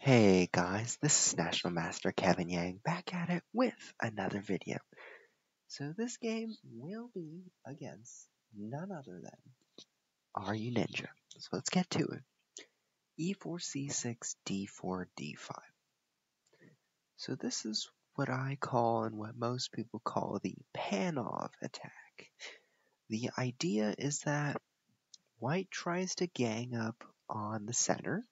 Hey guys, this is National Master Kevin Yang back at it with another video. So this game will be against none other than Runinja. So let's get to it. E4, C6, D4, D5. So this is what I call and what most people call the Panov attack. The idea is that white tries to gang up on the center,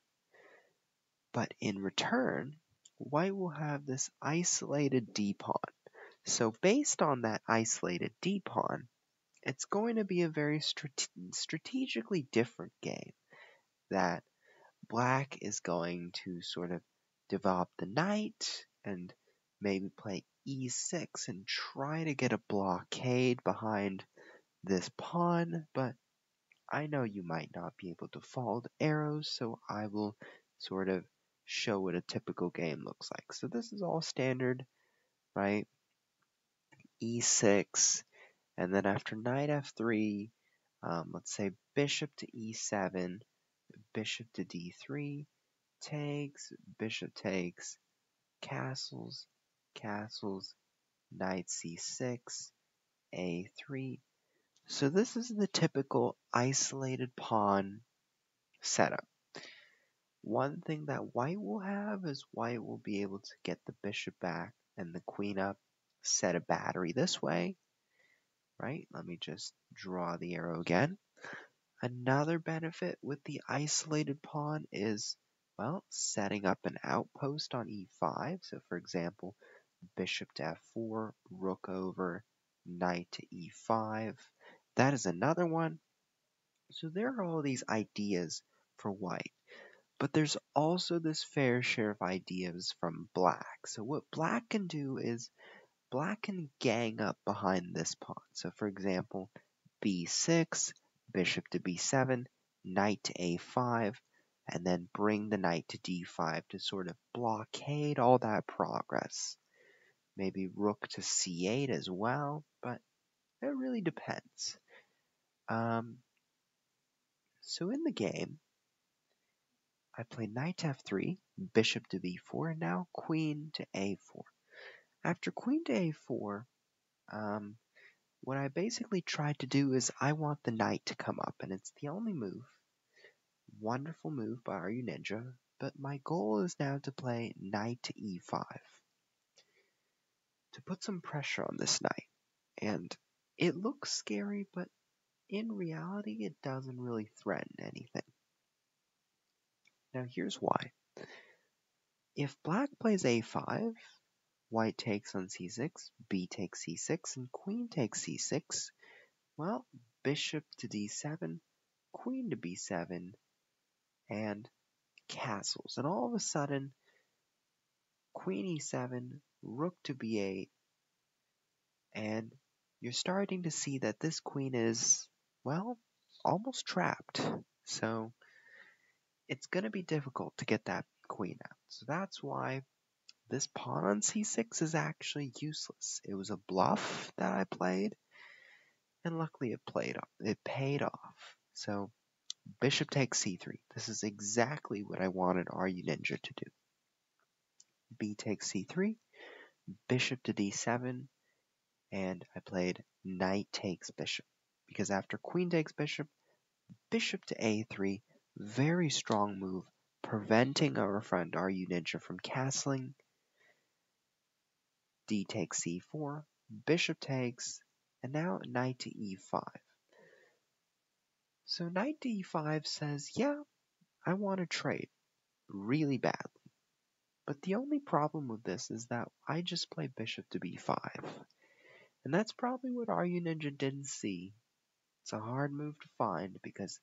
but in return, white will have this isolated d-pawn. So based on that isolated d-pawn, it's going to be a very strategically different game that black is going to sort of develop the knight and maybe play e6 and try to get a blockade behind this pawn, but I know you might not be able to follow the arrows, so I will sort of show what a typical game looks like. So this is all standard, right? E6, and then after knight f3, let's say bishop to e7, bishop to d3, takes, bishop takes, castles, castles, knight c6, a3. So this is the typical isolated pawn setup. One thing that white will have is white will be able to get the bishop back and the queen up, set a battery this way, right? Let me just draw the arrow again. Another benefit with the isolated pawn is, well, setting up an outpost on e5. So for example, bishop to f4, rook over, knight to e5. That is another one. So there are all these ideas for white. But there's also this fair share of ideas from black. So what black can do is black can gang up behind this pawn. So for example, b6, bishop to b7, knight to a5, and then bring the knight to d5 to sort of blockade all that progress. Maybe rook to c8 as well, but it really depends. So in the game, I play knight to f3, bishop to b4, and now queen to a4. After queen to a4, what I basically tried to do is I want the knight to come up, and it's the only move. Wonderful move by Runinja, but my goal is now to play knight to e5 to put some pressure on this knight. And it looks scary, but in reality, it doesn't really threaten anything. Now here's why. If black plays a5, white takes on c6, b takes c6, and queen takes c6. Well, bishop to d7, queen to b7, and castles. And all of a sudden, queen e7, rook to b8, and you're starting to see that this queen is, well, almost trapped. So it's going to be difficult to get that queen out. So that's why this pawn on c6 is actually useless. It was a bluff that I played, and luckily it paid off. So bishop takes c3. This is exactly what I wanted Runinja to do. B takes c3, bishop to d7, and I played knight takes bishop. Because after queen takes bishop, bishop to a3, very strong move, preventing our friend Runinja from castling. D takes c4, bishop takes, and now knight to e5. So knight to e5 says, yeah, I want to trade really badly. But the only problem with this is that I just play bishop to b5. And that's probably what Runinja didn't see. It's a hard move to find because,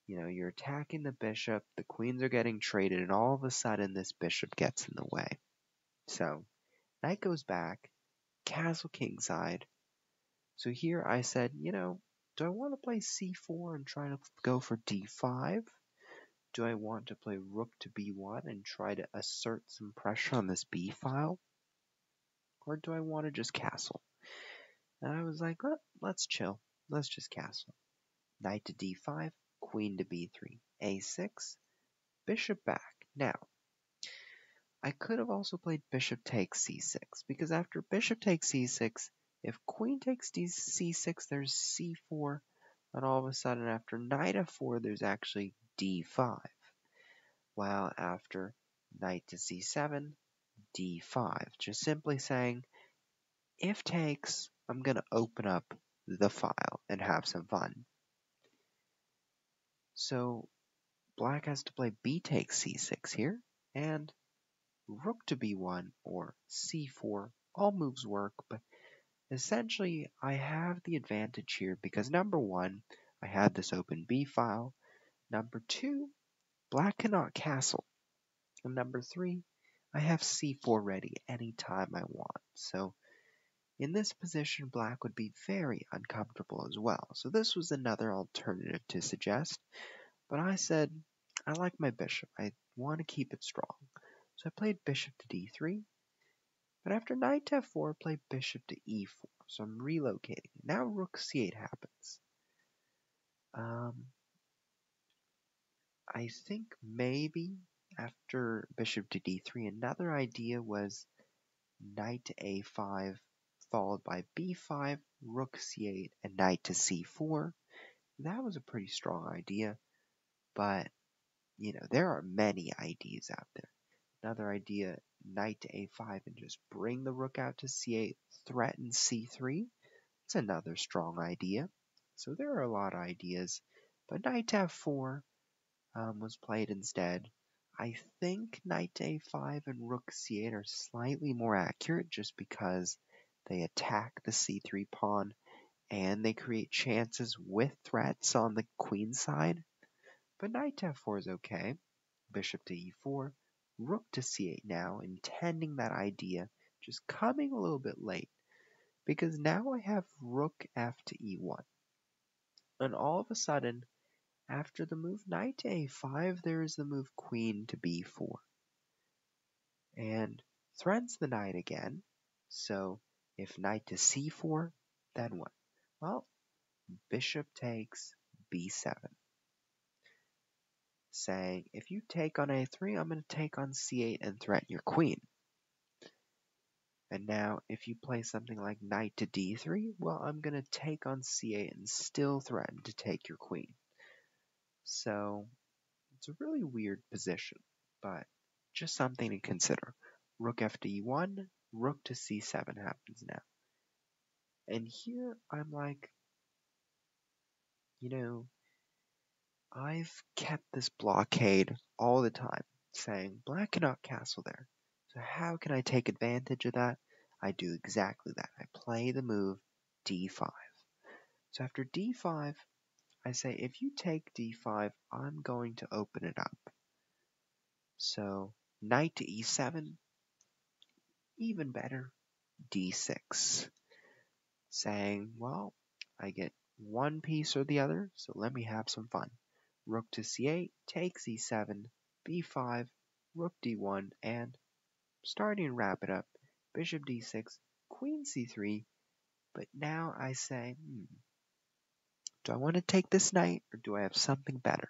you're attacking the bishop, the queens are getting traded, and all of a sudden this bishop gets in the way. So, knight goes back, castle kingside. So here I said, do I want to play c4 and try to go for d5? Do I want to play rook to b1 and try to assert some pressure on this b file? Or do I want to just castle? And I was like, well, let's chill. Let's just castle. Knight to d5, queen to b3, a6, bishop back. Now, I could have also played bishop takes c6, because after bishop takes c6, if queen takes c6, there's c4, and all of a sudden after knight f4, there's actually d5. While after knight to c7, d5. Just simply saying, if takes, I'm going to open up the file and have some fun. So black has to play b takes c6 here, and rook to b1 or c4. All moves work, but essentially I have the advantage here because number one, I had this open b file. Number two, black cannot castle. And number three, I have c4 ready anytime I want. So in this position, black would be very uncomfortable as well. So this was another alternative to suggest. But I said, I like my bishop. I want to keep it strong. So I played bishop to d3. But after knight to f4, I played bishop to e4. So I'm relocating. Now rook c8 happens. I think maybe after bishop to d3, another idea was knight to a5, followed by b5, rook c8, and knight to c4. That was a pretty strong idea, but there are many ideas out there. Another idea, knight to a5 and just bring the rook out to c8, threaten c3. It's another strong idea. So there are a lot of ideas, but knight to f4 was played instead. I think knight to a5 and rook c8 are slightly more accurate just because they attack the c3 pawn and they create chances with threats on the queen side. But knight to f4 is okay. Bishop to e4, rook to c8 now, intending that idea, just coming a little bit late. Because now I have rook f to e1. And all of a sudden, after the move knight to a5, there is the move queen to b4. And threatens the knight again. So if knight to c4, then what? Well, bishop takes b7. Saying, if you take on a3, I'm going to take on c8 and threaten your queen. And now, if you play something like knight to d3, well, I'm going to take on c8 and still threaten to take your queen. So, it's a really weird position, but just something to consider. Rook f to e1, rook to c7 happens now. And here, I'm like, I've kept this blockade all the time, saying black cannot castle there. So how can I take advantage of that? I do exactly that. I play the move d5. So after d5, I say if you take d5, I'm going to open it up. So knight to e7, even better, d6. Saying, well, I get one piece or the other, so let me have some fun. Rook to c8, takes e7, b5, rook d1, and starting to wrap it up, bishop d6, queen c3, but now I say, do I want to take this knight or do I have something better?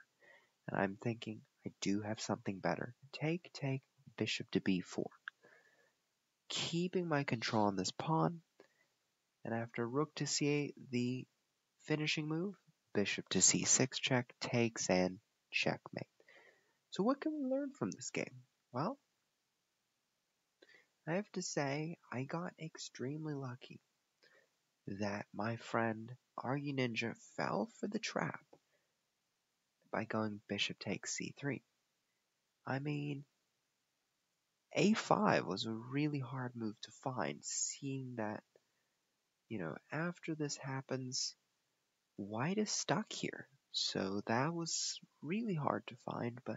And I'm thinking, I do have something better. Take, bishop to b4. Keeping my control on this pawn, and after rook to c8, the finishing move, bishop to c6 check, takes and checkmate. So what can we learn from this game? Well, I have to say I got extremely lucky that my friend Runinja fell for the trap by going bishop takes c3. I mean, a5 was a really hard move to find, seeing that, after this happens, white is stuck here. So that was really hard to find, but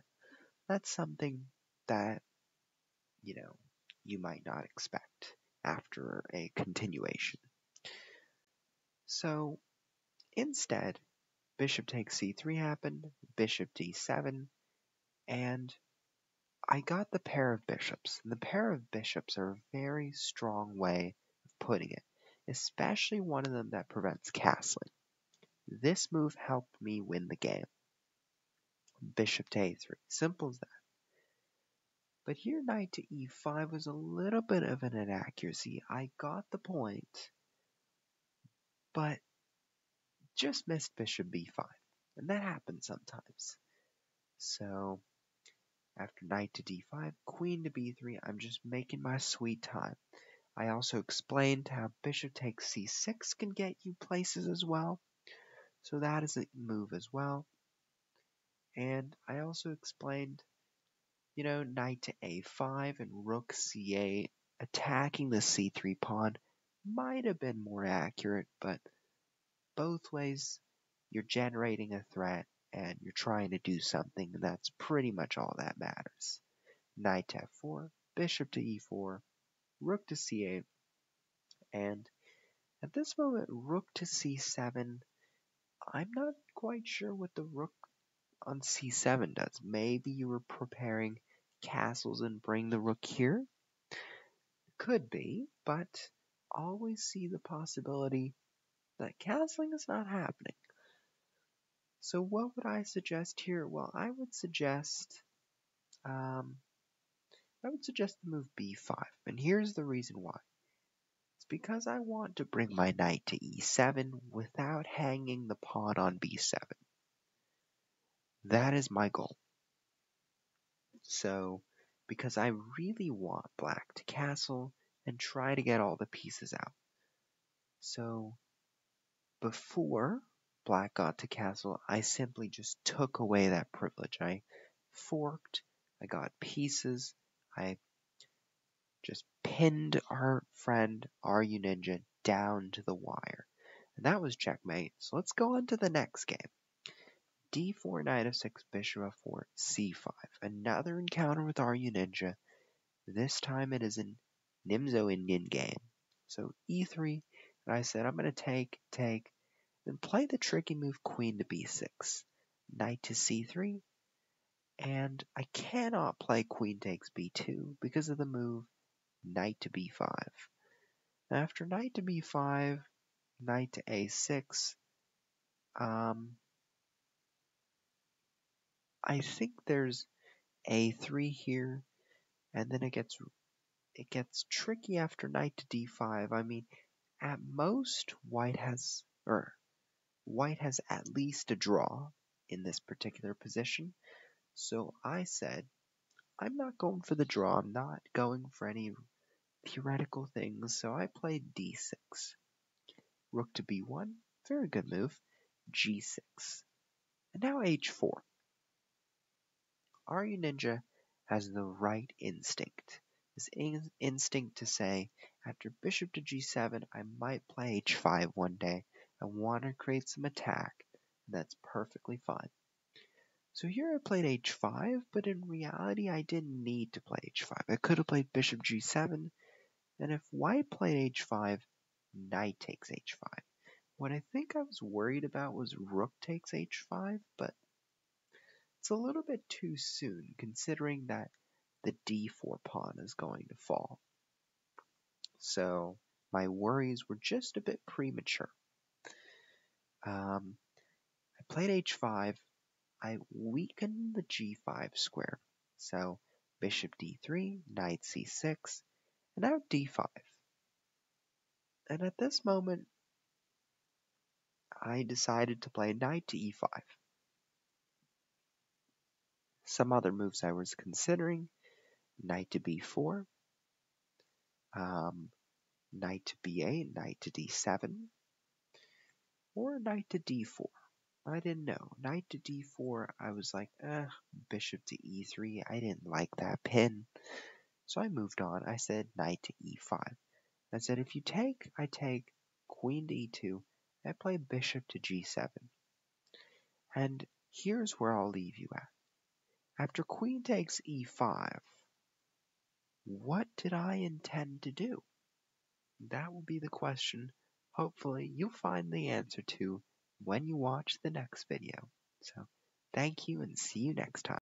that's something that, you might not expect after a continuation. So instead, bishop takes c3 happened, bishop d7, and I got the pair of bishops. And the pair of bishops are a very strong way of putting it, especially one of them that prevents castling. This move helped me win the game. Bishop to a3, simple as that. But here knight to e5 was a little bit of an inaccuracy. I got the point, but just missed bishop b5. And that happens sometimes. So after knight to d5, queen to b3, I'm just making my sweet time. I also explained how bishop takes c6 can get you places as well. So that is a move as well. And I also explained, knight to a5 and rook c8, attacking the c3 pawn might have been more accurate, but both ways you're generating a threat and you're trying to do something, and that's pretty much all that matters. Knight to f4, bishop to e4, rook to c8, and at this moment, rook to c7. I'm not quite sure what the rook on c7 does. Maybe you were preparing castles and bring the rook here? Could be, but always see the possibility that castling is not happening. So what would I suggest here? Well, I would suggest the move b5, and here's the reason why. It's because I want to bring my knight to e7 without hanging the pawn on b7. That is my goal. So, because I really want black to castle and try to get all the pieces out. So, before black got to castle, I simply just took away that privilege. I forked, I got pieces, I just pinned our friend, Runinja, down to the wire. And that was checkmate. So let's go on to the next game. d4, knight f6, bishop f4, c5. Another encounter with Runinja. This time it is an Nimzo Indian game. So e3, and I said I'm going to take, then play the tricky move queen to b6, knight to c3, and I cannot play queen takes b2 because of the move knight to b5. After knight to b5, knight to a6, I think there's a3 here, and then it gets tricky after knight to d5. I mean, at most, white has at least a draw in this particular position. So I said, I'm not going for the draw. I'm not going for any theoretical things. So I played d6. Rook to b1, very good move. g6. And now h4. Runinja has the right instinct. This instinct to say, after bishop to g7, I might play h5 one day. I want to create some attack. And that's perfectly fine. So here I played h5, but in reality I didn't need to play h5. I could have played bishop g7, and if white played h5, knight takes h5. What I think I was worried about was rook takes h5, but it's a little bit too soon considering that the d4 pawn is going to fall. So my worries were just a bit premature. I played h5. I weakened the g5 square. So bishop d3, knight c6, and now d5. And at this moment, I decided to play knight to e5. Some other moves I was considering, knight to b4, knight to b8, knight to d7, or knight to d4. I didn't know. Knight to d4, I was like, bishop to e3. I didn't like that pin. So I moved on. I said knight to e5. I said, if you take, I take queen to e2. I play bishop to g7. And here's where I'll leave you at. After queen takes e5, what did I intend to do? That will be the question. Hopefully, you'll find the answer to when you watch the next video. So, thank you and see you next time.